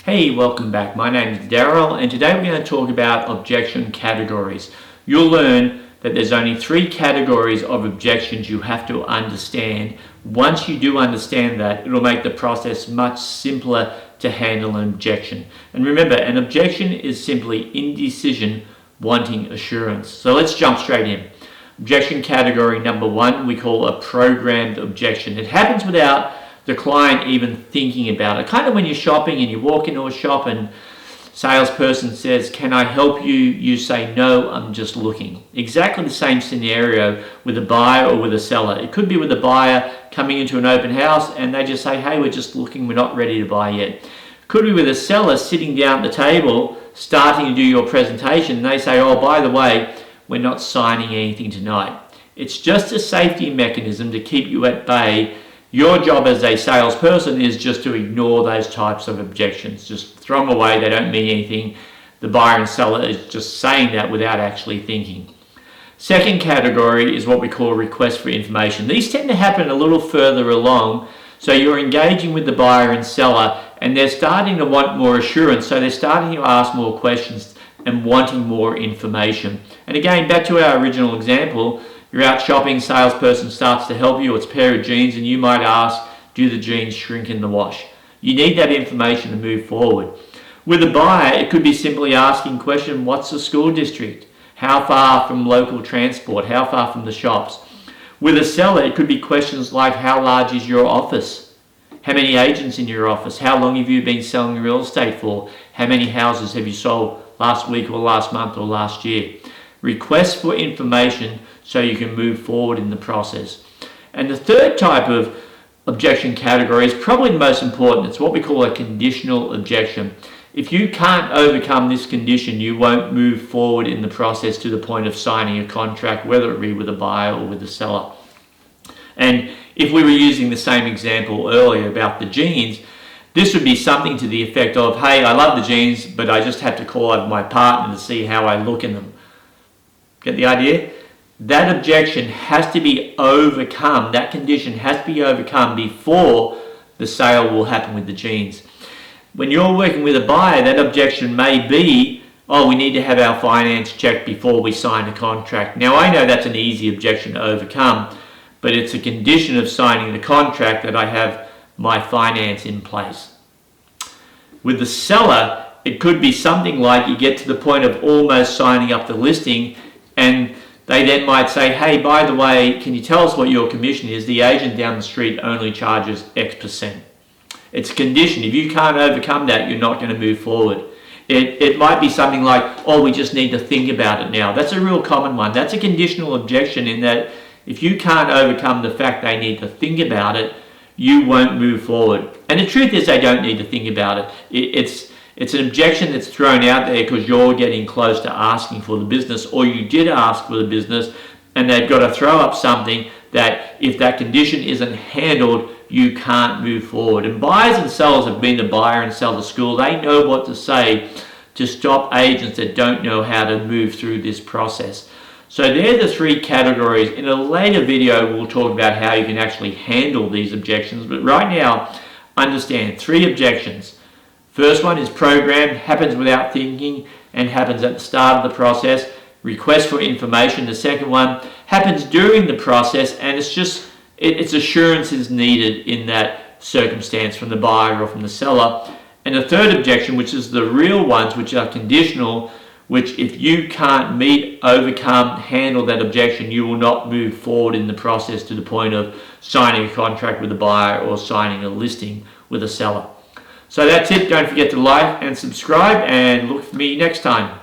Hey, welcome back. My name is Daryl, and today we're going to talk about objection categories. You'll learn that there's only 3 categories of objections you have to understand. Once you do understand that, it'll make the process much simpler to handle an objection. And remember, an objection is simply indecision wanting assurance. So let's jump straight in. Objection category number 1 we call a programmed objection. It happens without the client even thinking about it. Kind of when you're shopping and you walk into a shop and salesperson says, "Can I help you?" You say, "No, I'm just looking." Exactly the same scenario with a buyer or with a seller. It could be with a buyer coming into an open house and they just say, "Hey, we're just looking, we're not ready to buy yet." Could be with a seller sitting down at the table, starting to do your presentation, and they say, "Oh, by the way, we're not signing anything tonight." It's just a safety mechanism to keep you at bay. Your job as a salesperson is just to ignore those types of objections. Just throw them away, they don't mean anything. The buyer and seller is just saying that without actually thinking. Second category is what we call requests for information. These tend to happen a little further along. So you're engaging with the buyer and seller and they're starting to want more assurance. So they're starting to ask more questions and wanting more information. And again, back to our original example, you're out shopping, salesperson starts to help you, it's a pair of jeans, and you might ask, do the jeans shrink in the wash? You need that information to move forward. With a buyer, it could be simply asking question, what's the school district? How far from local transport? How far from the shops? With a seller, it could be questions like, how large is your office? How many agents in your office? How long have you been selling real estate for? How many houses have you sold last week or last month or last year? Requests for information so you can move forward in the process. And the third type of objection category is probably the most important. It's what we call a conditional objection. If you can't overcome this condition, you won't move forward in the process to the point of signing a contract, whether it be with a buyer or with a seller. And if we were using the same example earlier about the jeans, this would be something to the effect of, hey, I love the jeans, but I just have to call over my partner to see how I look in them. Get the idea? That objection has to be overcome. That condition has to be overcome before the sale will happen with the jeans. When you're working with a buyer, that objection may be, oh, we need to have our finance checked before we sign a contract. Now, I know that's an easy objection to overcome, but it's a condition of signing the contract that I have my finance in place. With the seller, it could be something like you get to the point of almost signing up the listing, and they then might say, hey, by the way, can you tell us what your commission is? The agent down the street only charges X%. It's a condition. If you can't overcome that, you're not going to move forward. It might be something like, oh, we just need to think about it now. That's a real common one. That's a conditional objection in that if you can't overcome the fact they need to think about it, you won't move forward. And the truth is they don't need to think about it. It's an objection that's thrown out there because you're getting close to asking for the business, or you did ask for the business, and they've got to throw up something that if that condition isn't handled, you can't move forward. And buyers and sellers have been to buyer and seller school. They know what to say to stop agents that don't know how to move through this process. So they're the 3 categories. In a later video, we'll talk about how you can actually handle these objections. But right now, understand 3 objections. First one is programmed, happens without thinking, and happens at the start of the process. Request for information. The second one happens during the process, and it's assurance is needed in that circumstance from the buyer or from the seller. And the third objection, which is the real ones, which are conditional, which if you can't meet, overcome, handle that objection, you will not move forward in the process to the point of signing a contract with a buyer or signing a listing with a seller. So that's it. Don't forget to like and subscribe, and look for me next time.